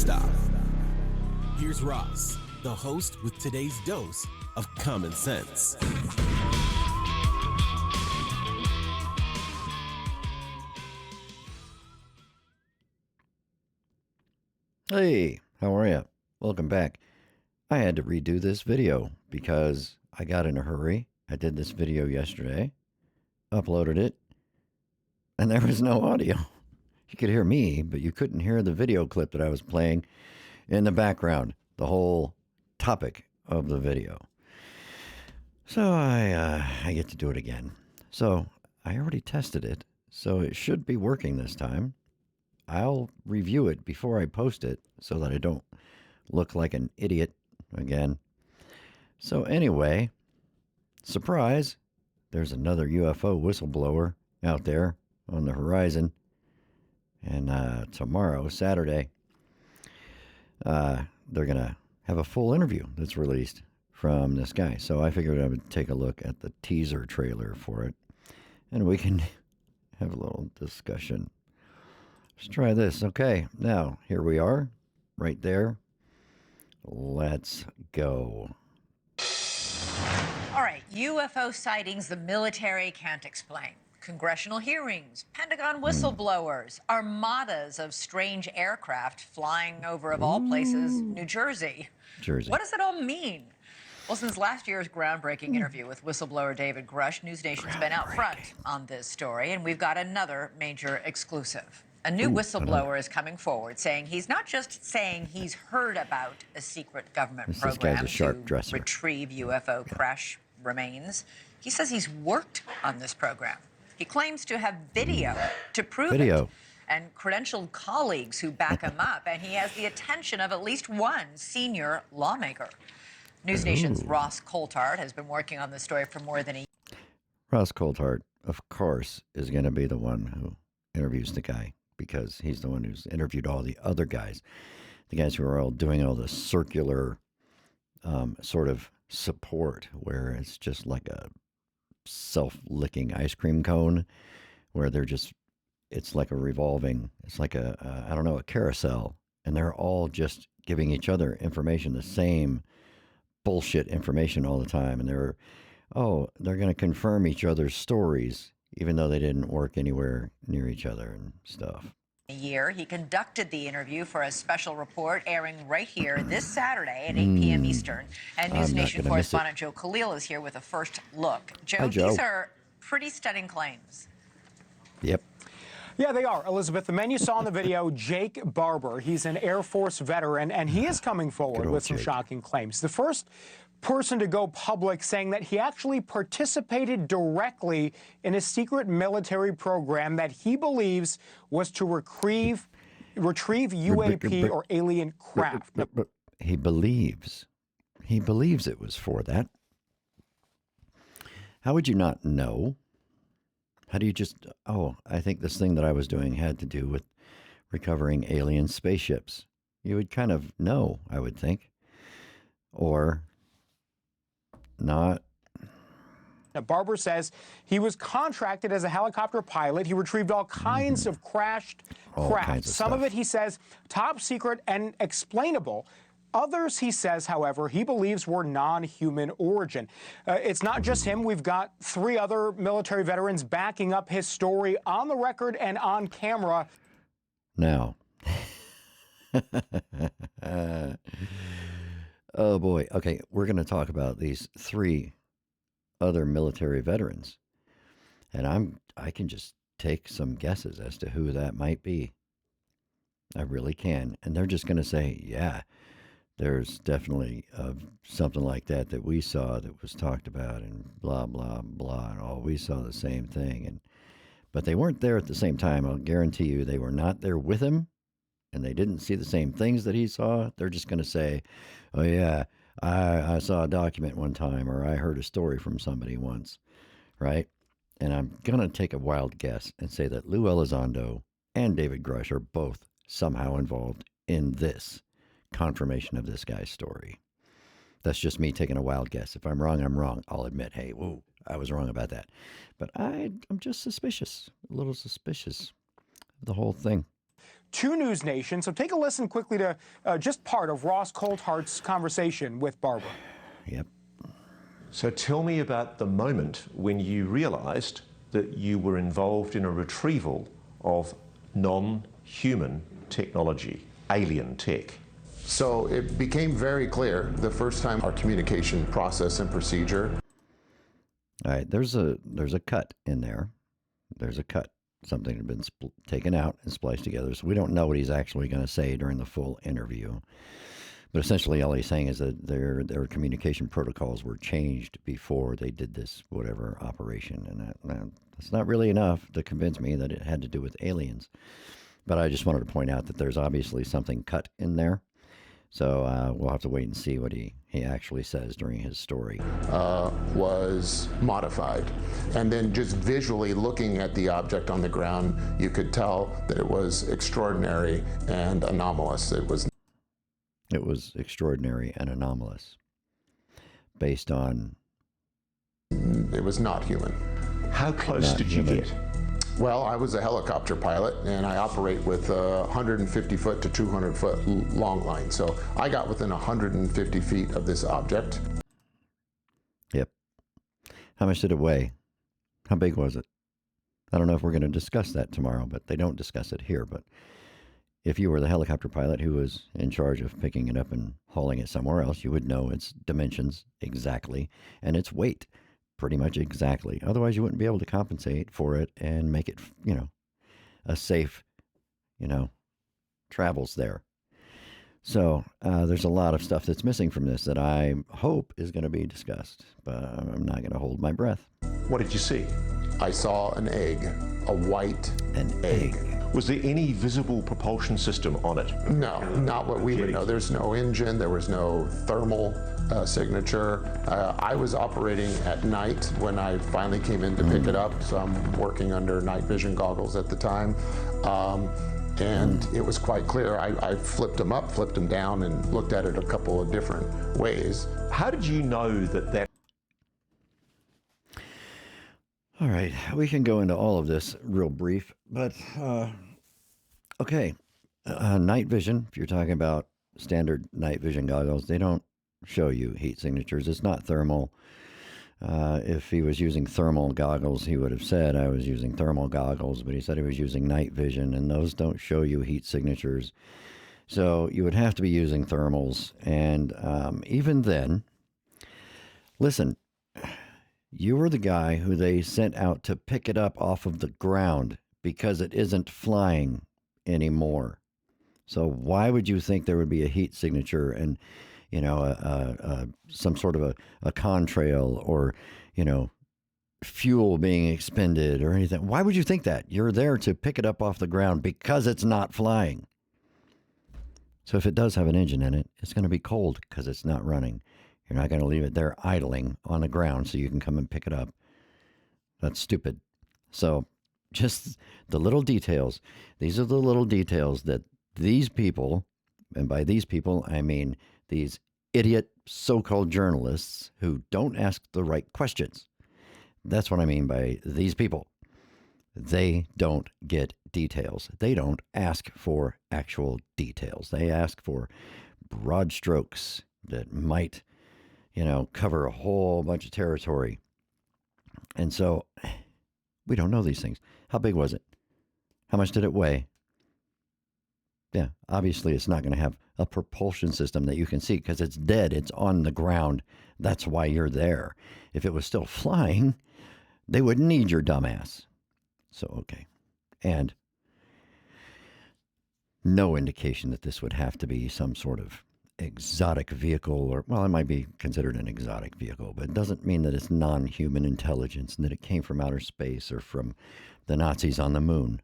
stop. Here's Ross, the host with today's dose of common sense. Hey, how are you? Welcome back. I had to redo this video because I got in a hurry. I did this video yesterday, uploaded it, and there was no audio. You could hear me, but you couldn't hear the video clip that I was playing in the background, the whole topic of the video. So I get to do it again. So I already tested it, so it should be working this time. I'll review it before I post it so that I don't look like an idiot again. So anyway, surprise, there's another UFO whistleblower out there on the horizon. And tomorrow, Saturday, they're going to have a full interview that's released from this guy. So I figured I would take a look at the teaser trailer for it, and we can have a little discussion. Let's try this. Okay, now here we are, right there. Let's go. All right, UFO sightings the military can't explain. Congressional hearings, Pentagon whistleblowers, armadas of strange aircraft flying over, of all places, New Jersey. What does it all mean? Well, since last year's groundbreaking interview with whistleblower David Grush, News Nation's been out front on this story, and we've got another major exclusive. A new whistleblower is coming forward saying he's not just saying he's heard about a secret government program to retrieve UFO crash remains. He says he's worked on this program. He claims to have video to prove it and credentialed colleagues who back him up, and he has the attention of at least one senior lawmaker. News Nation's Ross Coulthard has been working on this story for more than a year. Ross Coulthard, of course, is going to be the one who interviews the guy, because he's the one who's interviewed all the other guys, the guys who are all doing all the circular sort of support, where it's just like a self-licking ice cream cone, where they're just, it's like a revolving, it's like a I don't know, a carousel, and they're all just giving each other information, the same bullshit information all the time, and they're going to confirm each other's stories, even though they didn't work anywhere near each other and stuff. He conducted the interview for a special report airing right here this Saturday at 8 p.m. Eastern. And News Nation correspondent Joe Khalil is here with a first look. Joe, Hi, Joe. These are pretty stunning claims. Yep. Yeah, they are, Elizabeth. The man you saw in the video, Jake Barber, he's an Air Force veteran, and he is coming forward with some shocking claims. The first person to go public saying that he actually participated directly in a secret military program that he believes was to retrieve UAP or alien craft. But he believes it was for that. How would you not know? How do you just, I think this thing that I was doing had to do with recovering alien spaceships. You would kind of know, I would think. Or not. Now, Barber says he was contracted as a helicopter pilot. He retrieved all kinds of crashed craft. Some of it, he says, top secret and explainable. Others, he says, however, he believes were non-human origin. It's not just him. We've got 3 other military veterans backing up his story on the record and on camera. Now, oh boy. Okay, we're going to talk about these 3 other military veterans, and I can just take some guesses as to who that might be. I really can, and they're just going to say, yeah, there's definitely something like that we saw that was talked about, and blah blah blah, and we saw the same thing, but they weren't there at the same time. I'll guarantee you they were not there with him, and they didn't see the same things that he saw. They're just going to say, oh yeah, I saw a document one time, or I heard a story from somebody once, right? And I'm going to take a wild guess and say that Lou Elizondo and David Grush are both somehow involved in this confirmation of this guy's story. That's just me taking a wild guess. If I'm wrong, I'm wrong. I'll admit, hey, whoa, I was wrong about that. But I'm just suspicious, a little suspicious of the whole thing. to News Nation. So take a listen quickly to just part of Ross Coulthart's conversation with Barbara. Yep. So tell me about the moment when you realized that you were involved in a retrieval of non-human technology, alien tech. So it became very clear the first time our communication process and procedure. All right, there's a cut in there. There's a cut. Something had been taken out and spliced together. So we don't know what he's actually going to say during the full interview. But essentially all he's saying is that their communication protocols were changed before they did this whatever operation. And that's not really enough to convince me that it had to do with aliens. But I just wanted to point out that there's obviously something cut in there. So we'll have to wait and see what he actually says during his story. Was modified. And then just visually looking at the object on the ground, you could tell that it was extraordinary and anomalous. It was extraordinary and anomalous. Based on... It was not human. How close did you get? Well, I was a helicopter pilot, and I operate with 150-foot to 200-foot long line. So I got within 150 feet of this object. Yep. How much did it weigh? How big was it? I don't know if we're going to discuss that tomorrow, but they don't discuss it here. But if you were the helicopter pilot who was in charge of picking it up and hauling it somewhere else, you would know its dimensions exactly and its weight pretty much exactly. Otherwise, you wouldn't be able to compensate for it and make it, a safe, travels there. So there's a lot of stuff that's missing from this that I hope is going to be discussed, but I'm not going to hold my breath. What did you see? I saw an egg, a white egg. Was there any visible propulsion system on it? No, not what we would know. There's no engine. There was no thermal signature. I was operating at night when I finally came in to pick it up. So I'm working under night vision goggles at the time. And it was quite clear. I flipped them up, flipped them down, and looked at it a couple of different ways. How did you know that? All right, we can go into all of this real brief, but okay. Night vision, if you're talking about standard night vision goggles, they don't show you heat signatures. It's not thermal. If he was using thermal goggles, he would have said I was using thermal goggles, but he said he was using night vision, and those don't show you heat signatures. So you would have to be using thermals, and even then, listen, you were the guy who they sent out to pick it up off of the ground because it isn't flying anymore. So why would you think there would be a heat signature and, some sort of a contrail or, fuel being expended or anything? Why would you think that? You're there to pick it up off the ground because it's not flying. So if it does have an engine in it, it's going to be cold because it's not running. You're not going to leave it there idling on the ground so you can come and pick it up. That's stupid. So just the little details. These are the little details that these people, and by these people, I mean these idiot so-called journalists who don't ask the right questions. That's what I mean by these people. They don't get details. They don't ask for actual details. They ask for broad strokes that might cover a whole bunch of territory. And so we don't know these things. How big was it? How much did it weigh? Yeah, obviously it's not going to have a propulsion system that you can see because it's dead. It's on the ground. That's why you're there. If it was still flying, they wouldn't need your dumbass. So, okay. And no indication that this would have to be some sort of exotic vehicle, or, well, it might be considered an exotic vehicle, but it doesn't mean that it's non-human intelligence and that it came from outer space or from the Nazis on the moon.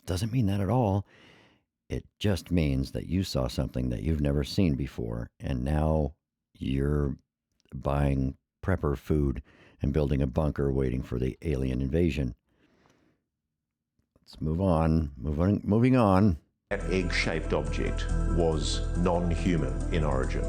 Doesn't mean that at all. It just means that you saw something that you've never seen before, and now you're buying prepper food and building a bunker waiting for the alien invasion. Let's move on. Moving on. That egg-shaped object was non-human in origin.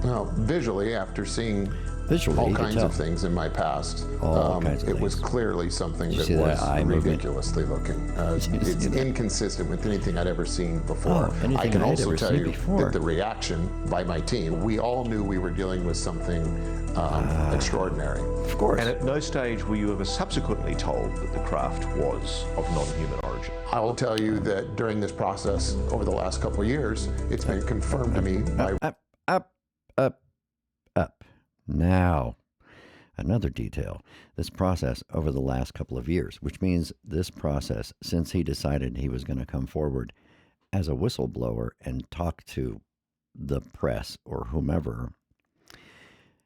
Well, visually, after seeing Visually, all you could kinds tell. of things in my past. All kinds of it was things. clearly something Did you that see that eye was movement? ridiculously looking. It's inconsistent with anything I'd ever seen before. anything I can I'd also ever tell seen you before. that the reaction by my team, we all knew we were dealing with something extraordinary. Of course. And at no stage were you ever subsequently told that the craft was of non-human origin? I will tell you that during this process over the last couple of years, it's been confirmed to me by up. Now, another detail. This process over the last couple of years, which means this process since he decided he was going to come forward as a whistleblower and talk to the press or whomever,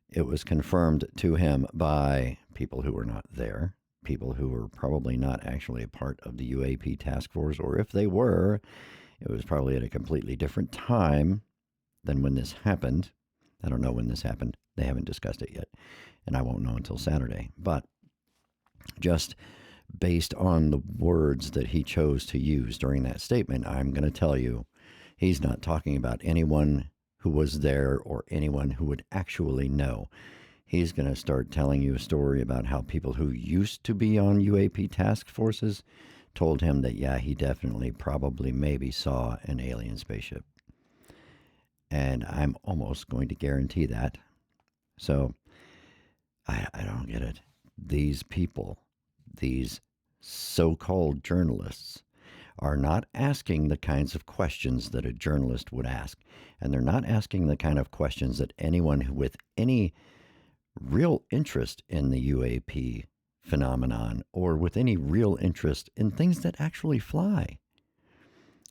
it was confirmed to him by people who were not there, people who were probably not actually a part of the UAP task force, or if they were, it was probably at a completely different time than when this happened. I don't know when this happened. They haven't discussed it yet, and I won't know until Saturday. But just based on the words that he chose to use during that statement, I'm going to tell you he's not talking about anyone who was there or anyone who would actually know. He's going to start telling you a story about how people who used to be on UAP task forces told him that, yeah, he definitely probably maybe saw an alien spaceship. And I'm almost going to guarantee that. So I don't get it. These people, these so-called journalists, are not asking the kinds of questions that a journalist would ask. And they're not asking the kind of questions that anyone with any real interest in the UAP phenomenon or with any real interest in things that actually fly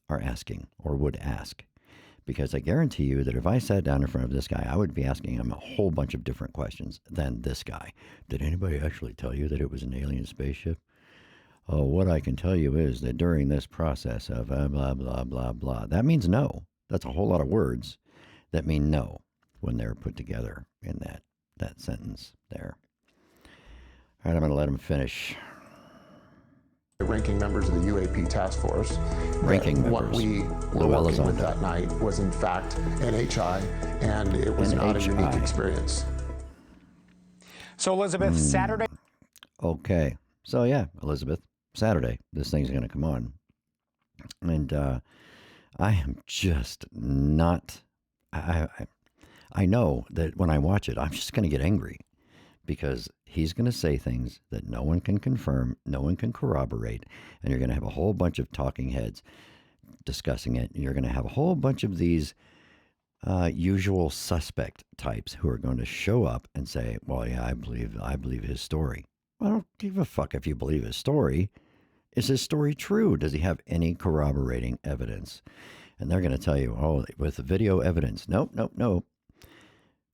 are asking or would ask. Because I guarantee you that if I sat down in front of this guy, I would be asking him a whole bunch of different questions than this guy. Did anybody actually tell you that it was an alien spaceship? Oh, what I can tell you is that during this process of blah, blah, blah, blah, that means no. That's a whole lot of words that mean no when they're put together in that sentence there. All right, I'm going to let him finish. ranking members of the UAP task force. Ranking members. What we were working with that night was in fact NHI, and it was not a unique experience. So Elizabeth, Saturday. Okay. So yeah, Elizabeth, Saturday, this thing's going to come on. And I am just not, I know that when I watch it, I'm just going to get angry because he's going to say things that no one can confirm, no one can corroborate, and you're going to have a whole bunch of talking heads discussing it. And you're going to have a whole bunch of these usual suspect types who are going to show up and say, well, yeah, I believe his story. I don't give a fuck if you believe his story. Is his story true? Does he have any corroborating evidence? And they're going to tell you, oh, with the video evidence. Nope.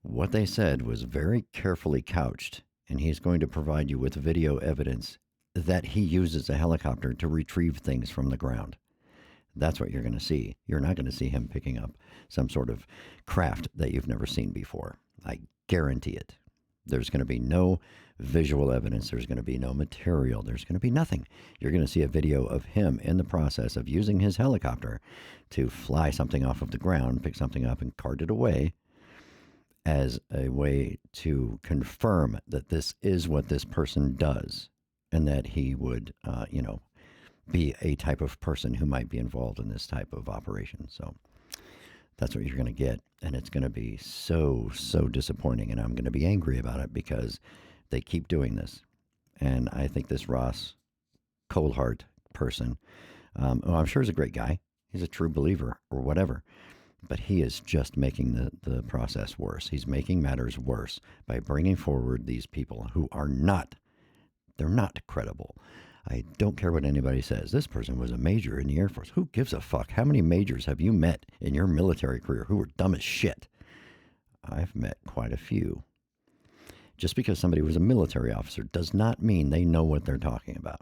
What they said was very carefully couched, and he's going to provide you with video evidence that he uses a helicopter to retrieve things from the ground. That's what you're going to see. You're not going to see him picking up some sort of craft that you've never seen before. I guarantee it. There's going to be no visual evidence. There's going to be no material. There's going to be nothing. You're going to see a video of him in the process of using his helicopter to fly something off of the ground, pick something up and cart it away as a way to confirm that this is what this person does and that he would, be a type of person who might be involved in this type of operation. So that's what you're going to get. And it's going to be so disappointing. And I'm going to be angry about it because they keep doing this. And I think this Ross Coldheart person, I'm sure he's a great guy. He's a true believer or whatever. But he is just making the process worse. He's making matters worse by bringing forward these people who are they're not credible. I don't care what anybody says. This person was a major in the Air Force. Who gives a fuck? How many majors have you met in your military career who were dumb as shit? I've met quite a few. Just because somebody was a military officer does not mean they know what they're talking about.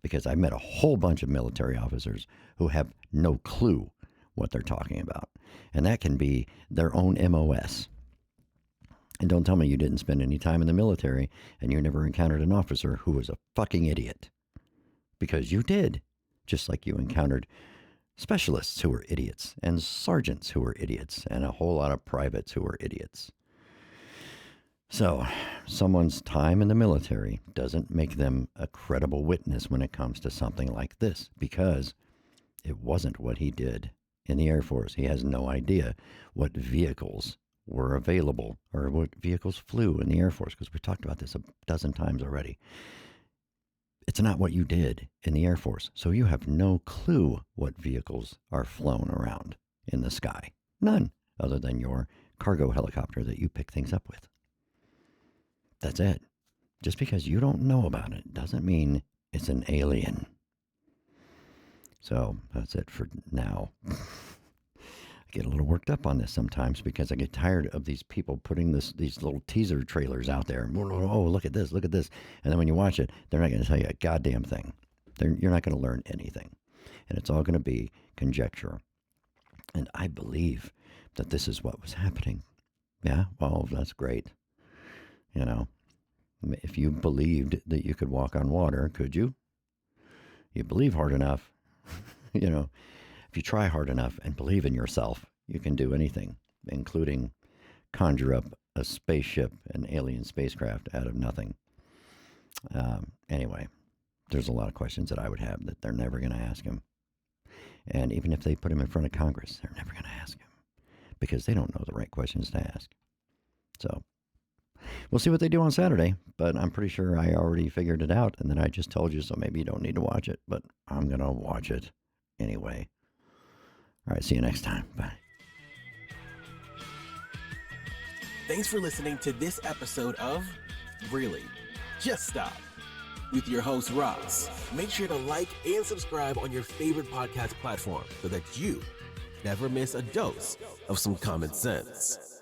Because I've met a whole bunch of military officers who have no clue what they're talking about. And that can be their own MOS. And don't tell me you didn't spend any time in the military and you never encountered an officer who was a fucking idiot. Because you did. Just like you encountered specialists who were idiots and sergeants who were idiots and a whole lot of privates who were idiots. So, someone's time in the military doesn't make them a credible witness when it comes to something like this, because it wasn't what he did in the Air Force. He has no idea what vehicles were available or what vehicles flew in the Air Force, because we've talked about this a dozen times already. It's not what you did in the Air Force, so you have no clue what vehicles are flown around in the sky. None, other than your cargo helicopter that you pick things up with. That's it. Just because you don't know about it doesn't mean it's an alien. So that's it for now. I get a little worked up on this sometimes because I get tired of these people putting these little teaser trailers out there. Oh, look at this, look at this. And then when you watch it, they're not going to tell you a goddamn thing. You're not going to learn anything. And it's all going to be conjecture. And I believe that this is what was happening. Yeah, well, that's great. You know, if you believed that you could walk on water, could you? You believe hard enough. You know, if you try hard enough and believe in yourself, you can do anything, including conjure up a spaceship, an alien spacecraft out of nothing. Anyway, there's a lot of questions that I would have that they're never going to ask him. And even if they put him in front of Congress, they're never going to ask him because they don't know the right questions to ask. So we'll see what they do on Saturday, but I'm pretty sure I already figured it out, and then I just told you, so maybe you don't need to watch it, but I'm going to watch it anyway. All right, see you next time. Bye. Thanks for listening to this episode of Really? Just Stop with your host, Ross. Make sure to like and subscribe on your favorite podcast platform so that you never miss a dose of some common sense.